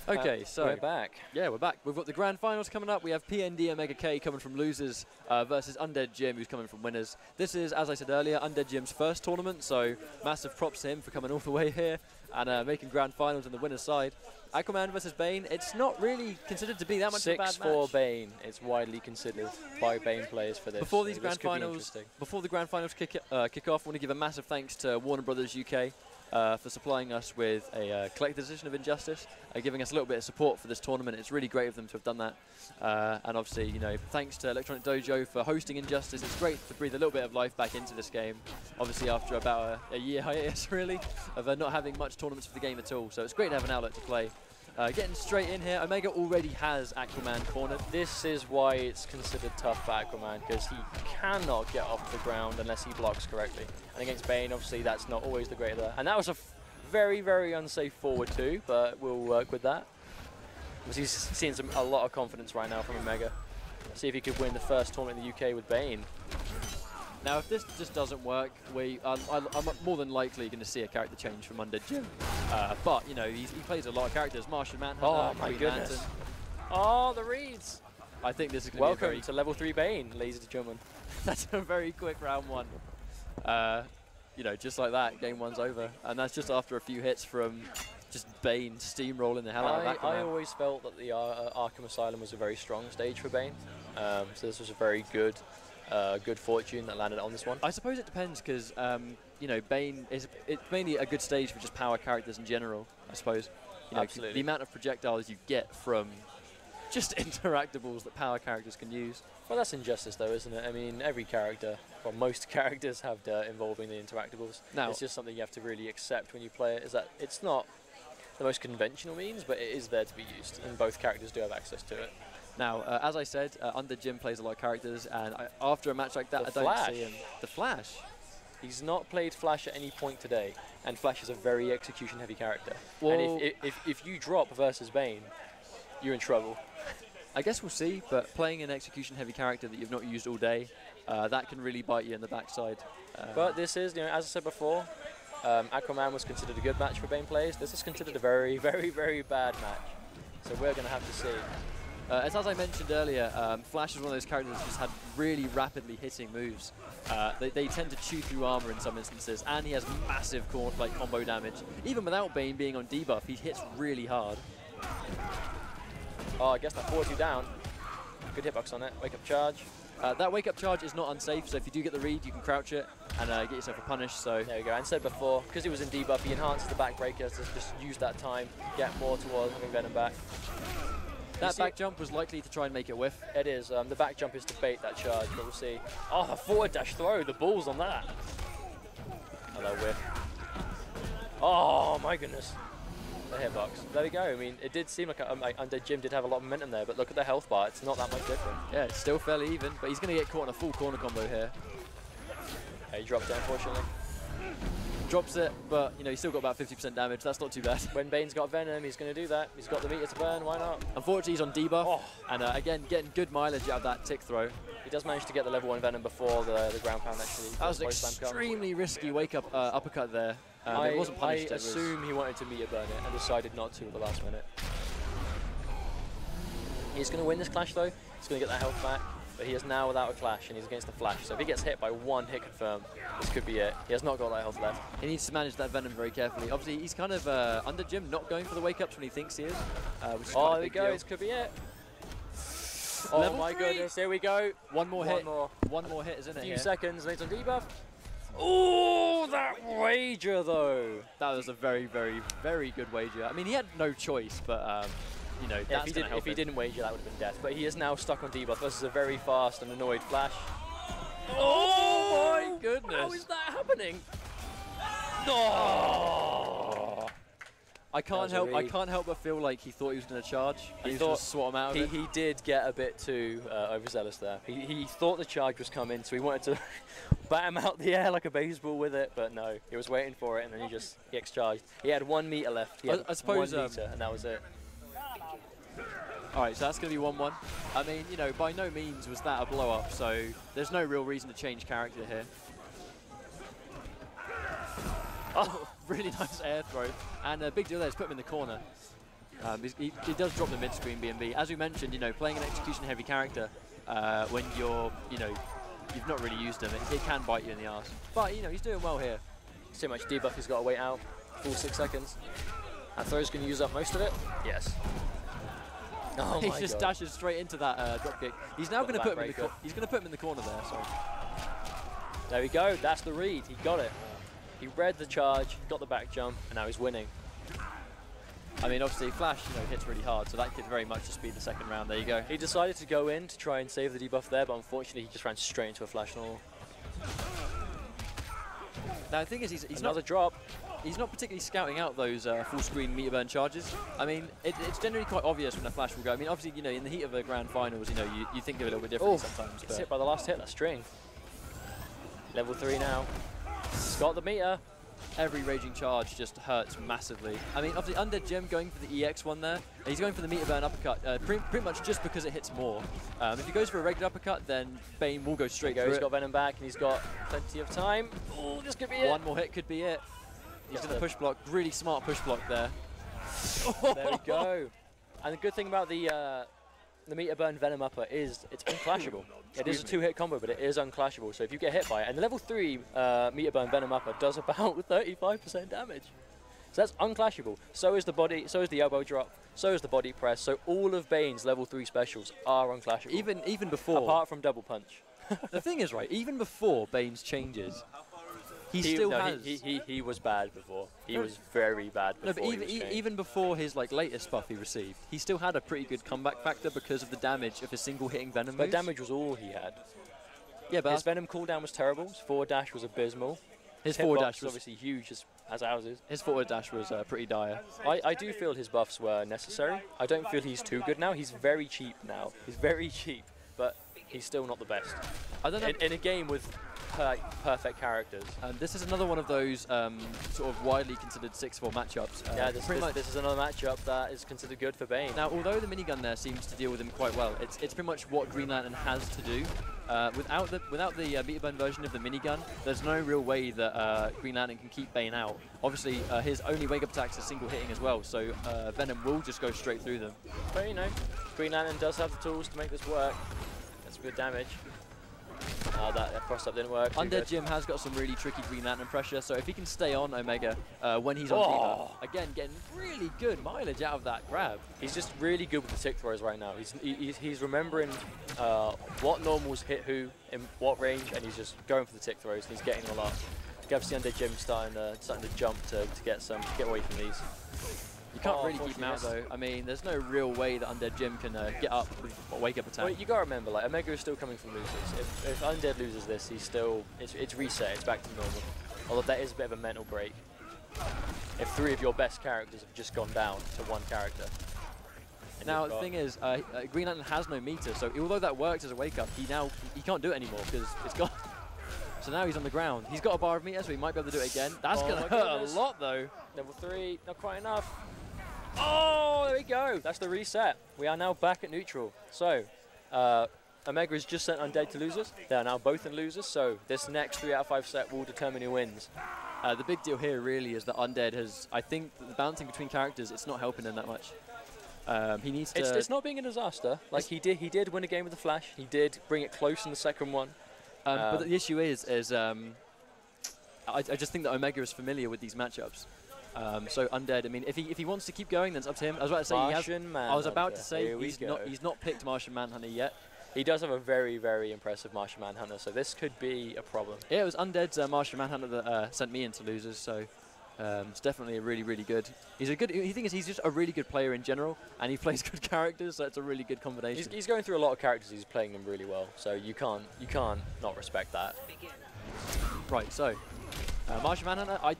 Okay, so we're back. Yeah, we're back. We've got the grand finals coming up. We have PND and Mega K coming from losers versus Undeadjim, who's coming from winners. This is, as I said earlier, Undeadjim's first tournament, so massive props to him for coming all the way here and making grand finals on the winner's side. Aquaman versus Bane, it's not really considered to be that much of a bad match. 6-4 Bane, it's widely considered by Bane players for this. Before these grand finals, before the grand finals kick off, I want to give a massive thanks to Warner Brothers UK for supplying us with a collector's edition of Injustice, giving us a little bit of support for this tournament. It's really great of them to have done that. And obviously, you know, thanks to Electronic Dojo for hosting Injustice. It's great to breathe a little bit of life back into this game. Obviously, after about a year hiatus, really, of not having much tournaments for the game at all. So it's great to have an outlet to play. Getting straight in here, Omega already has Aquaman cornered. This is why it's considered tough for Aquaman, because he cannot get off the ground unless he blocks correctly. And against Bane, obviously, that's not always the greater there. And that was a very, very unsafe forward too, but we'll work with that. He's seeing a lot of confidence right now from Omega. See if he could win the first tournament in the UK with Bane. Now, if this just doesn't work, I'm more than likely going to see a character change from Undeadjim. But, you know, he plays a lot of characters. Martian Manhunter, oh my goodness. Oh, the reads. I think this is going to be welcome to level 3 Bane, ladies and gentlemen. That's a very quick round one. You know, just like that, game one's over. And that's just after a few hits from just Bane steamrolling the hell out of Aquaman. I always felt that the Arkham Asylum was a very strong stage for Bane. So this was a very good fortune that landed on this one. I suppose it depends because, you know, Bane it's mainly a good stage for just power characters in general, I suppose. You know, absolutely. The amount of projectiles you get from just interactables that power characters can use. Well, that's Injustice though, isn't it? I mean, every character, well, most characters have dirt involving the interactables. Now, it's just something you have to really accept when you play it, is that it's not the most conventional means, but it is there to be used, and both characters do have access to it. Now, as I said, Undeadjim plays a lot of characters, and after a match like that, I don't see him. The Flash. He's not played Flash at any point today, and Flash is a very execution-heavy character. Well, and if you drop versus Bane, you're in trouble. I guess we'll see, but playing an execution-heavy character that you've not used all day, that can really bite you in the backside. But this is, you know, as I said before, Aquaman was considered a good match for Bane players. This is considered a very, very, very bad match. So we're going to have to see. As I mentioned earlier, Flash is one of those characters that just had really rapidly hitting moves. They tend to chew through armor in some instances, and he has massive combo damage. Even without Bane being on debuff, he hits really hard. Oh, I guess that forwards you down. Good hitbox on it. Wake up charge. That wake up charge is not unsafe, so if you do get the read, you can crouch it and get yourself a punish. So there you go. And said before, because he was in debuff, he enhances the backbreaker to just use that time, get more towards having Venom back. That back jump was likely to try and make it whiff. It is. The back jump is to bait that charge, but we'll see. Oh, the forward dash throw, the balls on that. Hello, whiff. Oh, my goodness. The hitbox. There we go. I mean, it did seem like Undeadjim did have a lot of momentum there, but look at the health bar. It's not that much different. Yeah, it's still fairly even, but he's going to get caught in a full corner combo here. Yeah, he dropped it, unfortunately. Drops it, but you know he's still got about 50% damage. That's not too bad. When Bane's got Venom, he's going to do that. He's got the meter to burn. Why not? Unfortunately, he's on debuff, and again getting good mileage out of that tick throw. He does manage to get the level 1 Venom before the ground pound actually. That was an extremely risky wake up uppercut there. It wasn't punished. I assume he wanted to meter burn it and decided not to at the last minute. He's going to win this clash though. He's going to get that health back. But he is now without a clash, and he's against the Flash. So if he gets hit by one hit confirm, this could be it. He has not got that health left. He needs to manage that Venom very carefully. Obviously, he's kind of Undeadjim, not going for the wake-ups when he thinks he is. Which is there we go. This could be it. Oh Level my 3. Goodness, here we go. One more hit. One more hit, isn't it? A few seconds, and he's on debuff. Oh, that wager though. That was a very, very, very good wager. I mean, he had no choice, but you know, yeah, if he didn't wager, that would have been death. But he is now stuck on debuff versus a very fast and annoyed Flash. Oh my goodness! How is that happening? No! I can't help but feel like he thought he was going to charge. He thought to swat him out of it. He did get a bit too overzealous there. He thought the charge was coming, so he wanted to bat him out the air like a baseball with it, but no, he was waiting for it, and then he X-charged. He had 1 meter left. He had I suppose 1 meter, and that was it. All right, so that's going to be 1-1. I mean, you know, by no means was that a blow-up, so there's no real reason to change character here. Oh, really nice air throw. And a big deal there is put him in the corner. He does drop the mid-screen B&B. As we mentioned, you know, playing an execution-heavy character when you're, you know, you've not really used him, it can bite you in the arse. But, you know, he's doing well here. Too much debuff, he's got to wait out. Full 6 seconds. And Throw's going to use up most of it. Yes. Oh He my just God. dashes straight into that drop kick. He's now going to put him in the he's going to put him in the corner there. So there we go. That's the read. He got it. He read the charge, got the back jump, and now he's winning. I mean, obviously, Flash, you know, hits really hard, so that could very much just be the second round. There you go. He decided to go in to try and save the debuff there, but unfortunately, he just ran straight into a Flash normal. Now, the thing is, he's Another not drop. He's not particularly scouting out those full-screen meter burn charges. I mean, it's generally quite obvious when a Flash will go. I mean, obviously, you know, in the heat of the grand finals, you know, you think of it a little bit differently sometimes. Gets hit by the last hit, that string. Level 3 now. He's got the meter. Every raging charge just hurts massively. I mean, obviously, Undeadjim going for the EX one there. He's going for the meter burn uppercut, pretty much just because it hits more. If he goes for a regular uppercut, then Bane will go straight through. He's got Venom back, and he's got plenty of time. Oh, this could be it. One more hit could be it. He's going to push block. Really smart push block there. There we go. And the good thing about the meter burn Venom upper is it's unclashable. It is a 2-hit combo, but it is unclashable. So if you get hit by it, and the level 3 meter burn Venom upper does about 35% damage. So that's unclashable. So is the body, so is the elbow drop, so is the body press. So all of Bane's level 3 specials are unclashable. Even before. Apart from double punch. The thing is, right, even before Bane's changes, he was bad before. He was very bad before. No, but even before his latest buff he received, he still had a pretty good comeback factor because of the damage of his single hitting Venom moves. But damage was all he had. Yeah, but his Venom cooldown was terrible. His forward dash was abysmal. His forward dash was obviously huge, as ours is. His forward dash was pretty dire. I do feel his buffs were necessary. I don't feel he's too good now. He's very cheap now. He's very cheap, but he's still not the best. I don't know. In a game with perfect characters. And this is another one of those sort of widely considered 6-4 matchups. Yeah, this is another matchup that is considered good for Bane. Now, although the minigun there seems to deal with him quite well, it's pretty much what Green Lantern has to do. Without the meter burn version of the minigun, there's no real way that Green Lantern can keep Bane out. Obviously, his only wake-up attacks are single hitting as well, so Venom will just go straight through them. But you know, Green Lantern does have the tools to make this work. That's good damage. That cross-up didn't work. Undeadjim has got some really tricky Green Lantern pressure, so if he can stay on Omega when he's on Diva, again, getting really good mileage out of that grab. He's just really good with the tick throws right now. He's remembering what normals hit who in what range, and he's just going for the tick throws, and he's getting a lot. You can see Undeadjim starting to jump to get away from these. You can't really keep him out though. I mean, there's no real way that Undeadjim can get up with a wake-up attack. Well, you gotta remember, like Omega is still coming from losers. If Undead loses this, he's still it's reset. It's back to normal. Although that is a bit of a mental break. If 3 of your best characters have just gone down to 1 character. Now the thing is, Green Lantern has no meter, so although that works as a wake-up, he can't do it anymore because it's gone. So now he's on the ground. He's got a bar of meter, so he might be able to do it again. That's going to hurt a lot, though. Level 3, not quite enough. Oh, there we go. That's the reset. We are now back at neutral. So, Omega has just sent Undead to losers. They are now both in losers, so this next 3 out of 5 set will determine who wins. The big deal here really is that Undead has, I think, the bouncing between characters, it's not helping him that much. He needs to... It's not being a disaster. Like, he did win a game with the Flash. He did bring it close in the second one. But the issue is I just think that Omega is familiar with these matchups. So Undead, I mean, if he wants to keep going, then it's up to him. I was about to say he's not picked Martian Manhunter yet. He does have a very, very impressive Martian Manhunter, so this could be a problem. Yeah, it was Undead's Martian Manhunter that sent me into losers, so it's definitely a really, really good. He's just a really good player in general, and he plays good characters, so it's a really good combination. He's going through a lot of characters. He's playing them really well, so you can't not respect that. Right, so. Martian Manhunter, I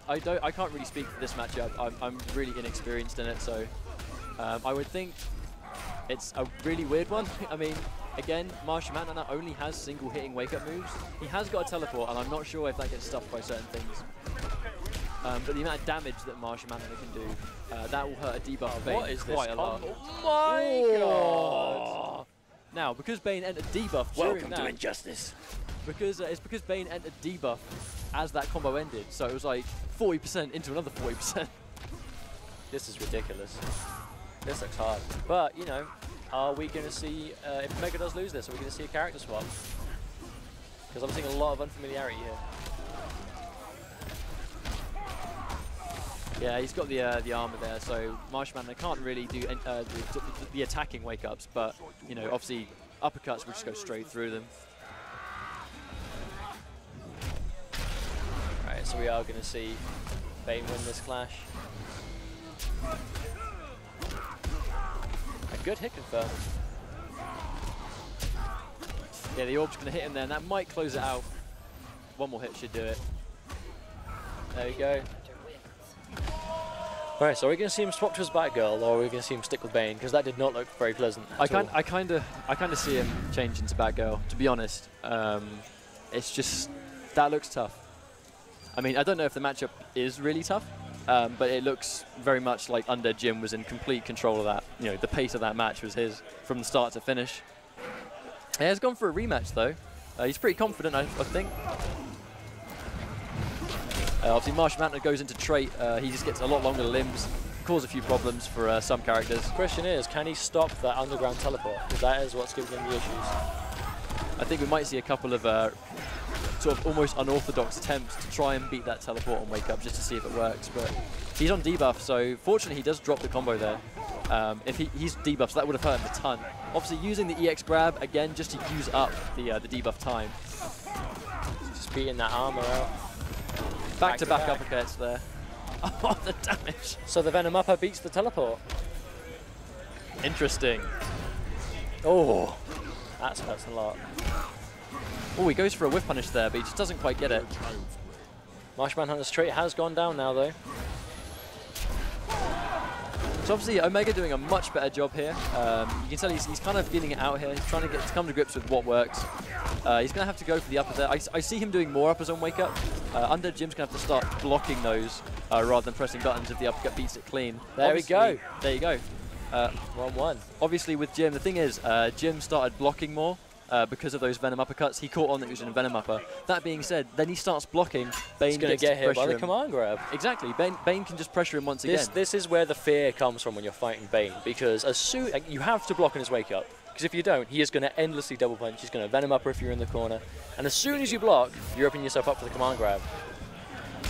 can't really speak for this matchup. I'm really inexperienced in it, so I would think it's a really weird one. I mean, again, Martian Manhunter only has single hitting wake-up moves. He has got a teleport, and I'm not sure if that gets stuffed by certain things. But the amount of damage that Martian Manhunter can do, that will hurt a debuff of Bane quite a lot. Oh my god! Now, because Bane entered debuff Welcome to Injustice. It's because Bane entered debuff as that combo ended, so it was like 40% into another 40%. This is ridiculous. This looks hard. But, you know, are we going to see, if Omega does lose this, are we going to see a character swap? Because I'm seeing a lot of unfamiliarity here. Yeah, he's got the armor there, so Martian Manhunter can't really do the attacking wake-ups, but, you know, obviously uppercuts will just go straight through them. Alright, so we are going to see Bane win this clash. A good hit confirm. Yeah, the orb's going to hit him there, and that might close it out. One more hit should do it. There we go. Alright, so are we going to see him swap to his Batgirl, or are we going to see him stick with Bane? Because that did not look very pleasant. I kind of see him change into Batgirl, to be honest. It's just, that looks tough. I mean, I don't know if the matchup is really tough, but it looks very much like Undeadjim was in complete control of that. You know, the pace of that match was his from the start to finish. He has gone for a rematch, though. He's pretty confident, I think. Obviously, Martian Manhunter goes into trait. He just gets a lot longer limbs, cause a few problems for some characters. The question is, can he stop that underground teleport? Because that is what's giving him the issues. I think we might see a couple of sort of almost unorthodox attempts to try and beat that teleport on wake up just to see if it works. But he's on debuff, so fortunately he does drop the combo there. If he's debuffed, so that would have hurt him a ton. Obviously, using the EX grab again just to use up the debuff time. Just beating that armor out. Back-to-back uppercuts there. Oh, the damage. So the Venom Upper beats the teleport. Interesting. Oh, that's a lot. Oh, he goes for a whiff punish there, but he just doesn't quite get it. Martian Manhunter's trait has gone down now, though. So obviously, Omega doing a much better job here. You can tell he's kind of feeling it out here. He's trying to come to grips with what works. He's going to have to go for the upper there. I see him doing more uppers on wake up. Undeadjim's going to have to start blocking those rather than pressing buttons if the uppercut beats it clean. There we go. There you go. 1-1. Obviously, with Jim, the thing is, Jim started blocking more. Because of those Venom uppercuts, he caught on that he was in a Venom upper. That being said, then he starts blocking. Bane going to get hit by the command grab. Exactly. Bane can just pressure him once again. This is where the fear comes from when you're fighting Bane, because as soon you have to block on his wake up. Because if you don't, he is going to endlessly double punch. He's going to Venom upper if you're in the corner, and as soon as you block, you're opening yourself up for the command grab.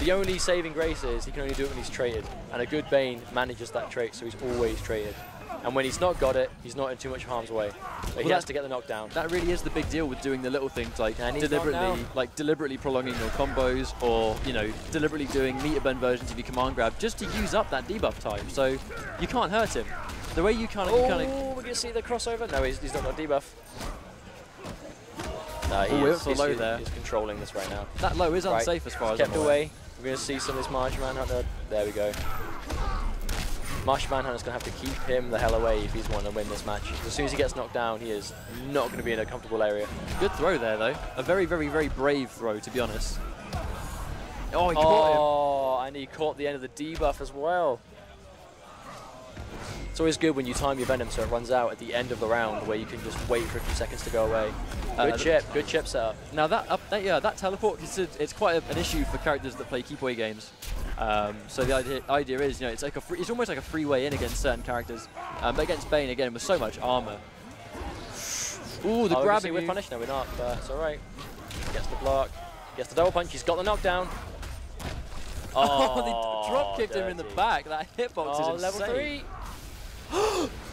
The only saving grace is he can only do it when he's traded, and a good Bane manages that trait, so he's always traded. And when he's not got it, he's not in too much harm's way. But he has to get the knockdown. That really is the big deal with doing the little things like deliberately prolonging your combos, or deliberately doing meter burn versions of your command grab just to use up that debuff time. So you can't hurt him. The way you kind of we're gonna see the crossover. No, he's not got debuff. No, he's controlling this right now. That low is unsafe as far as kept away. We're gonna see some of this Martian Manhunter. There we go. Martian Manhunter's going to have to keep him the hell away if he's wanting to win this match. As soon as he gets knocked down, he is not going to be in a comfortable area. Good throw there, though. A very, very, very brave throw, to be honest. Oh, he caught him. And he caught the end of the debuff as well. It's always good when you time your Venom so it runs out at the end of the round, where you can just wait for a few seconds to go away. Good chip setup. Now that teleport, it's quite an issue for characters that play keep away games. So the idea is, it's like it's almost like a free way in against certain characters. But against Bane, again, with so much armor. Ooh, the grabbing. We're punished. No, we're not, but it's all right. Gets the block. Gets the double punch. He's got the knockdown. Oh, they drop kicked him in the back. That hitbox is insane. Level 3.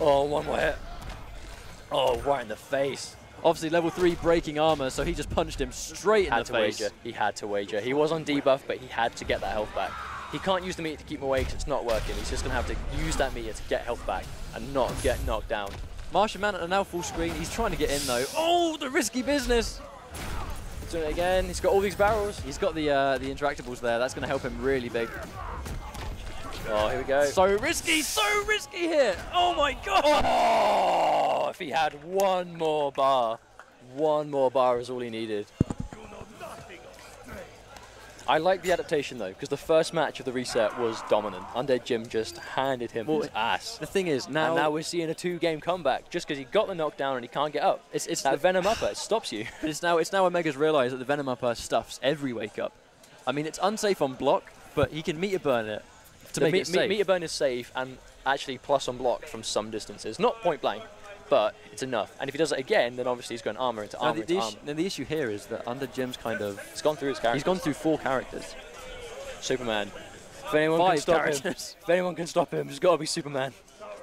Oh, one more hit. Oh, right in the face. Obviously, level 3 breaking armor, so he just punched him straight in the face. He had to wager. He was on debuff, but he had to get that health back. He can't use the meter to keep him away because it's not working. He's just going to have to use that meter to get health back and not get knocked down. Martian Manhunter now full screen. He's trying to get in, though. Oh, the risky business. He's doing it again. He's got all these barrels. He's got the interactables there. That's going to help him really big. Oh, here we go. So risky here. Oh, my God. Oh, if he had one more bar is all he needed. I like the adaptation, though, because the first match of the reset was dominant. Undeadjim just handed him his ass. The thing is, now we're seeing a 2-game comeback just because he got the knockdown and he can't get up. It's that Venom upper. It stops you. It's now Omega's realised that the Venom upper stuffs every wake up. I mean, it's unsafe on block, but he can meter burn it to make it safe. Meter burn is safe, and actually plus on block from some distances. Not point blank, but it's enough. And if he does it again, then obviously he's going armor into armor into armor. Then the issue here is that Undeadjim's kind of... He's gone through his characters. He's gone through 4 characters. Superman. If anyone can stop him, if anyone can stop him, it's got to be Superman.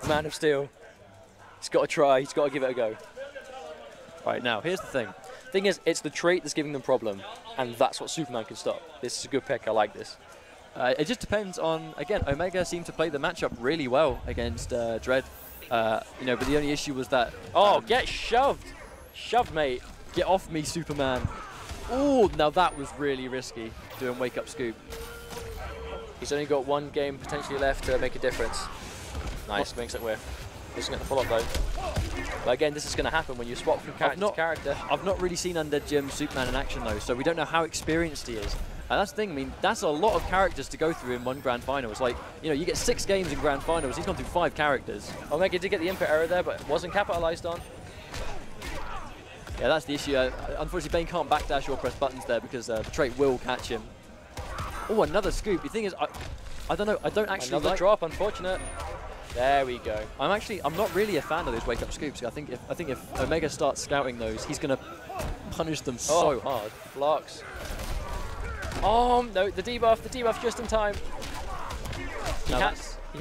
Man of Steel. He's got to try. He's got to give it a go. Right, now, here's the thing. Thing is, it's the trait that's giving them problem, and that's what Superman can stop. This is a good pick. I like this. It just depends on, again, Omega seemed to play the matchup really well against Dread. You know, but the only issue was that... Oh, get shoved. Shoved, mate. Get off me, Superman. Oh, now that was really risky, doing Wake Up Scoop. He's only got 1 game potentially left to make a difference. Nice, makes it weird. Doesn't get the follow-up though. But again, this is going to happen when you swap from character to character. I've not really seen Undeadjim Superman in action though, so we don't know how experienced he is. And that's the thing, I mean, that's a lot of characters to go through in one grand final. It's like, you know, you get 6 games in grand finals, he's gone through 5 characters. Omega did get the input error there, but it wasn't capitalized on. Yeah, that's the issue. Unfortunately, Bane can't backdash or press buttons there because the trait will catch him. Oh, another scoop. The thing is, I don't know, I don't actually Another drop, unfortunate. There we go. I'm not really a fan of those wake up scoops. I think if Omega starts scouting those, he's gonna punish them so hard. Blocks. Oh no, the debuff just in time. He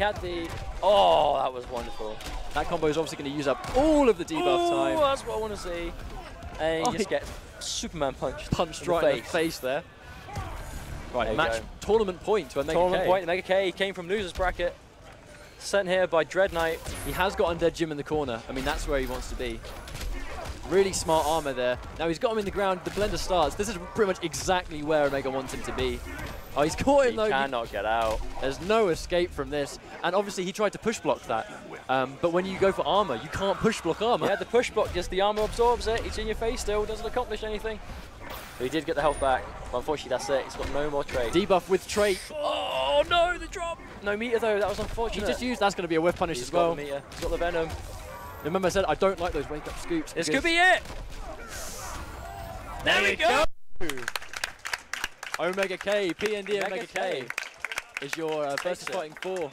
had the. Oh, that was wonderful. That combo is obviously going to use up all of the debuff time. That's what I want to see. And you just get Superman punched right in the face there. Right, match tournament point to Omega K. Tournament point, Omega K came from loser's bracket. Sent here by Dread Knight. He has got Undeadjim in the corner. I mean, that's where he wants to be. Really smart armor there. Now he's got him in the ground. The blender starts. This is pretty much exactly where Omega wants him to be. Oh, he's caught him though. He cannot get out. There's no escape from this. And obviously he tried to push block that. But when you go for armor, you can't push block armor. Yeah, the push block, just the armor absorbs it. It's in your face still. Doesn't accomplish anything. But he did get the health back. But unfortunately, that's it. He's got no more trait. Debuff with trait. Oh no, the drop. No meter though. That was unfortunate. He just used. That's going to be a whiff punish as well. He's got the venom. Remember I said I don't like those wake up scoops. This could be it. There we go. Omega K, PND Omega K is your VSFighting 4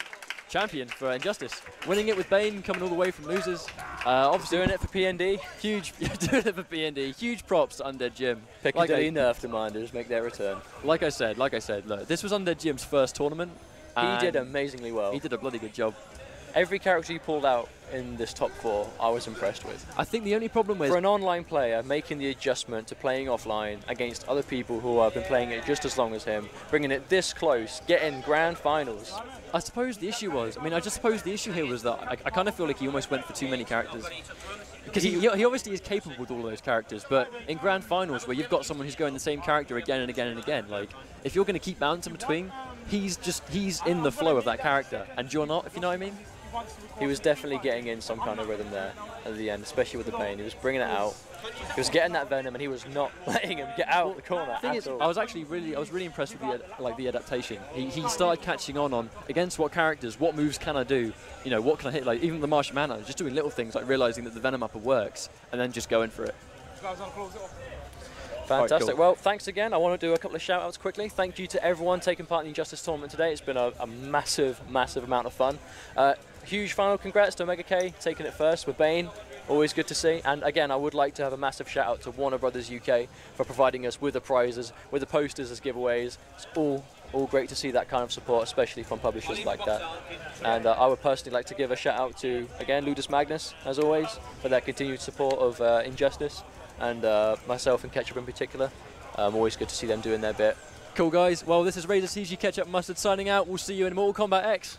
champion for Injustice. Winning it with Bane, coming all the way from losers. Obviously doing it for PND. Huge, doing it for PND. Huge props to Undeadjim. Piccadilly Nerf Demanders make their return. Like I said, look, this was Undeadjim's first tournament. He did amazingly well. He did a bloody good job. Every character he pulled out in this top 4, I was impressed with. I think the only problem with... For an online player, making the adjustment to playing offline against other people who have been playing it just as long as him, bringing it this close, getting grand finals. I suppose the issue was... I just suppose the issue here was that I kind of feel like he almost went for too many characters. Because he obviously is capable with all of those characters, but in grand finals where you've got someone who's going the same character again and again and again, like, if you're going to keep bouncing between, he's in the flow of that character, and you're not, if you know what I mean? He was definitely getting in some kind of rhythm there at the end, especially with the Bane. He was bringing it out. He was getting that venom, and he was not letting him get out of the corner at all. I was really impressed with the adaptation. He started catching on against what characters, what moves can I do, you know, what can I hit, like even the Martian Manhunter, just doing little things like realizing that the venom upper works, and then just going for it. Fantastic. Right, cool. Well, thanks again. I want to do a couple of shout-outs quickly. Thank you to everyone taking part in the Injustice tournament today. It's been a massive, massive amount of fun. Huge final congrats to Omega K taking it first with Bane. Always good to see. And again, I would like to have a massive shout-out to Warner Brothers UK for providing us with the prizes, with the posters as giveaways. It's all great to see that kind of support, especially from publishers like that. And I would personally like to give a shout-out to, again, Ludus Magnus, as always, for their continued support of Injustice. And myself and Ketchup in particular. Always good to see them doing their bit. Cool, guys. Well, this is Razor CG Ketchup Mustard signing out. We'll see you in Mortal Kombat X.